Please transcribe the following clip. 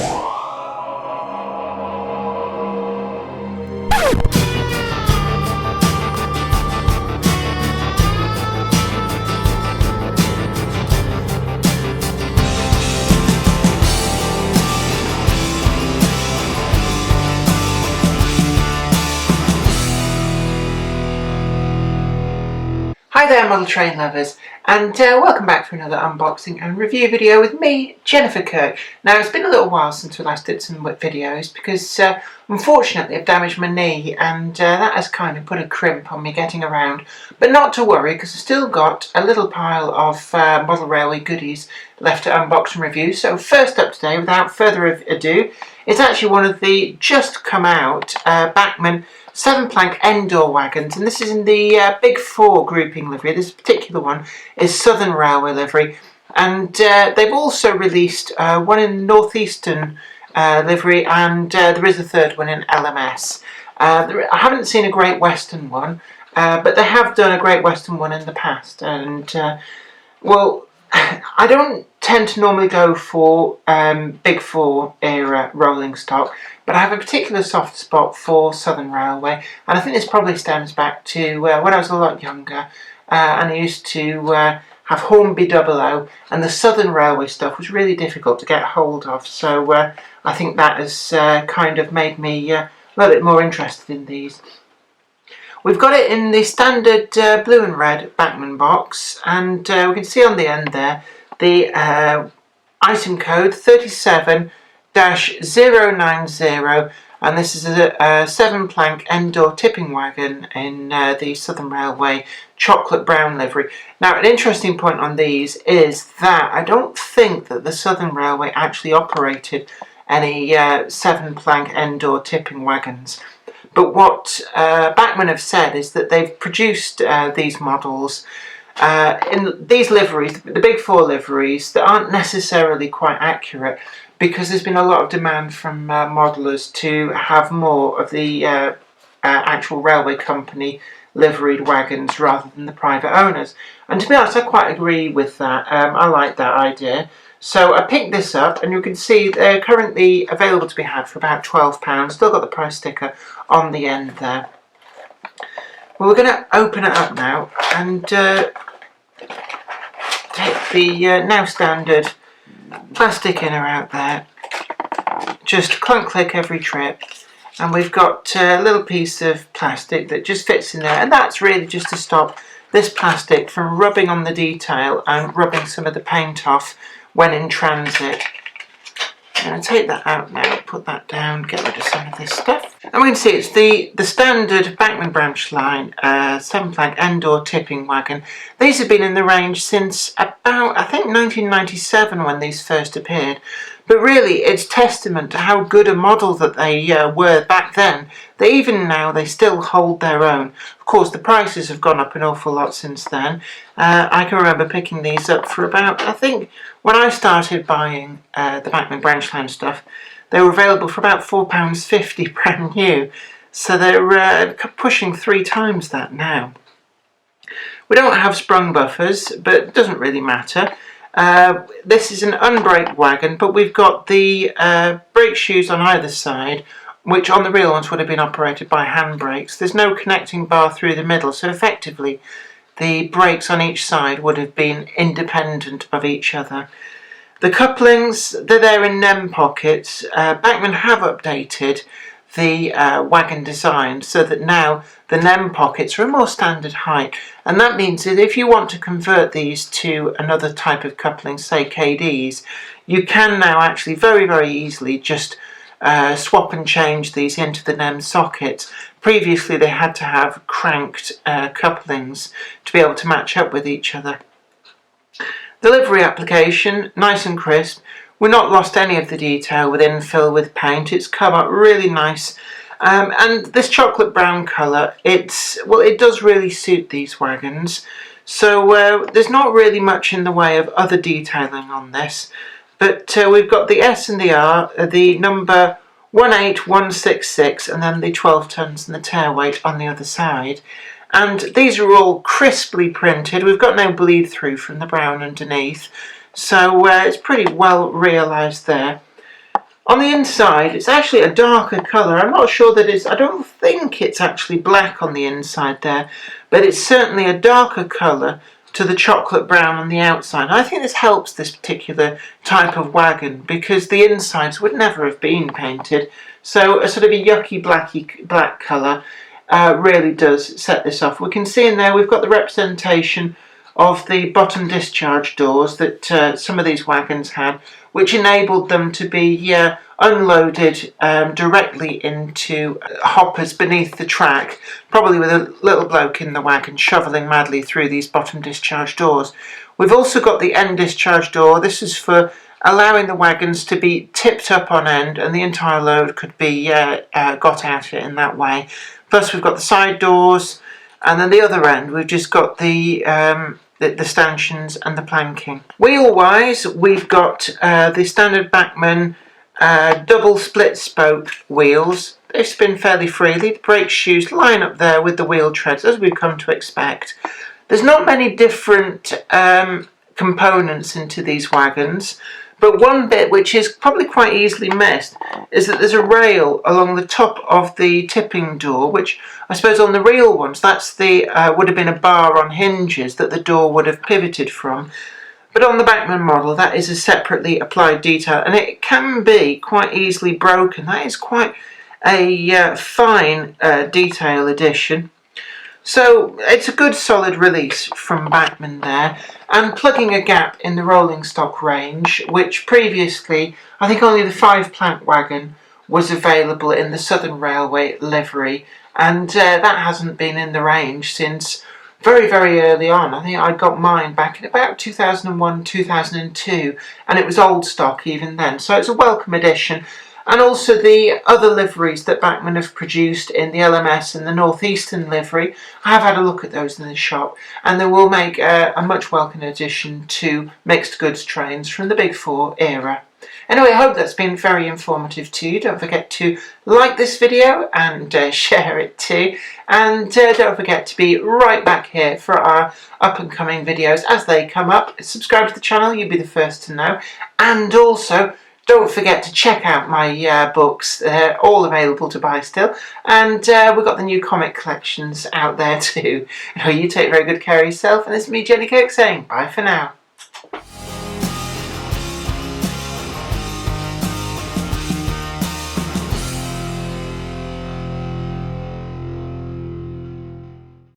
Hi there model train lovers, and welcome back to another unboxing and review video with me, Jennifer Kirk. Now it's been a little while since we last did some videos because unfortunately I've damaged my knee, and that has kind of put a crimp on me getting around. But not to worry, because I've still got a little pile of model railway goodies left to unbox and review. So first up today, without further ado, it's actually one of the just come out Bachmann 7-plank end-door wagons, and this is in the Big Four grouping livery. This particular one is Southern Railway livery, and they've also released one in Northeastern livery, and there is a third one in LMS. I haven't seen a Great Western one, but they have done a Great Western one in the past, and well, I don't tend to normally go for Big Four era rolling stock, but I have a particular soft spot for Southern Railway, and I think this probably stems back to when I was a lot younger, and I used to have Hornby 00, and the Southern Railway stuff was really difficult to get hold of, so I think that has kind of made me a little bit more interested in these. We've got it in the standard blue and red Bachmann box, and we can see on the end there the item code 37-090, and this is a 7-plank end-door tipping wagon in the Southern Railway chocolate brown livery. Now, an interesting point on these is that I don't think that the Southern Railway actually operated any 7-plank end-door tipping wagons. But what Bachmann have said is that they've produced these models in these liveries, the Big Four liveries, that aren't necessarily quite accurate, because there's been a lot of demand from modelers to have more of the actual railway company liveried wagons rather than the private owners. And to be honest, I quite agree with that. I like that idea. So I picked this up, and you can see they're currently available to be had for about £12. Still got the price sticker on the end there. Well, we're going to open it up now and take the now standard plastic inner out there. Just clunk click every trip, and we've got a little piece of plastic that just fits in there, and that's really just to stop this plastic from rubbing on the detail and rubbing some of the paint off when in transit. I'm going to take that out now, put that down, get rid of some of this stuff. And we can see it's the standard Bachmann branch line 7-plank end-door tipping wagon. These have been in the range since about, I think, 1997 when these first appeared. But really, it's testament to how good a model that they were back then, that even now they still hold their own. Of course, the prices have gone up an awful lot since then. I can remember picking these up for about, I think, when I started buying the Bachmann branch line stuff, they were available for about £4.50 brand new. So they're pushing 3 times that now. We don't have sprung buffers, but it doesn't really matter. This is an unbraked wagon, but we've got the brake shoes on either side, which on the real ones would have been operated by hand brakes. There's no connecting bar through the middle, so effectively the brakes on each side would have been independent of each other. The couplings, they're there in NEM pockets. Bachmann have updated the wagon design so that now the NEM pockets are a more standard height, and that means that if you want to convert these to another type of coupling, say KDs, you can now actually very, very easily just swap and change these into the NEM sockets. Previously they had to have cranked couplings to be able to match up with each other. The livery application, nice and crisp. We've not lost any of the detail with infill with paint. It's come up really nice. And this chocolate brown colour, it does really suit these wagons. So there's not really much in the way of other detailing on this. But we've got the S and the R, the number 18166, and then the 12 tonnes and the tear weight on the other side. And these are all crisply printed. We've got no bleed through from the brown underneath. So it's pretty well realised there. On the inside, it's actually a darker colour. I'm not sure that it's, I don't think it's actually black on the inside there, but it's certainly a darker colour to the chocolate brown on the outside. And I think this helps this particular type of wagon because the insides would never have been painted. So a sort of a yucky black colour really does set this off. We can see in there we've got the representation of the bottom discharge doors that some of these wagons had, which enabled them to be unloaded directly into hoppers beneath the track, probably with a little bloke in the wagon shoveling madly through these bottom discharge doors. We've also got the end discharge door. This is for allowing the wagons to be tipped up on end and the entire load could be got out in that way. Plus we've got the side doors, and then the other end we've just got the stanchions and the planking. Wheel-wise, we've got the standard Bachmann double split spoke wheels. They spin fairly freely. The brake shoes line up there with the wheel treads, as we've come to expect. There's not many different components into these wagons, but one bit which is probably quite easily missed is that there's a rail along the top of the tipping door, which I suppose on the real ones that's the would have been a bar on hinges that the door would have pivoted from. But on the Bachmann model that is a separately applied detail and it can be quite easily broken. That is quite a fine detail addition. So it's a good solid release from Bachmann there, and plugging a gap in the rolling stock range, which previously I think only the 5-plank wagon was available in the Southern Railway livery, and that hasn't been in the range since very early on. I think I got mine back in about 2001, 2002, and it was old stock even then, so it's a welcome addition. And also the other liveries that Bachmann have produced in the LMS and the Northeastern livery, I have had a look at those in the shop, and they will make a much welcome addition to mixed goods trains from the Big Four era. Anyway, I hope that's been very informative to you. Don't forget to like this video and share it too. And don't forget to be right back here for our up and coming videos as they come up. Subscribe to the channel, you'll be the first to know. And also, don't forget to check out my books. They're all available to buy still. And we've got the new comic collections out there too. You take very good care of yourself. And it's me, Jenny Kirk, saying bye for now.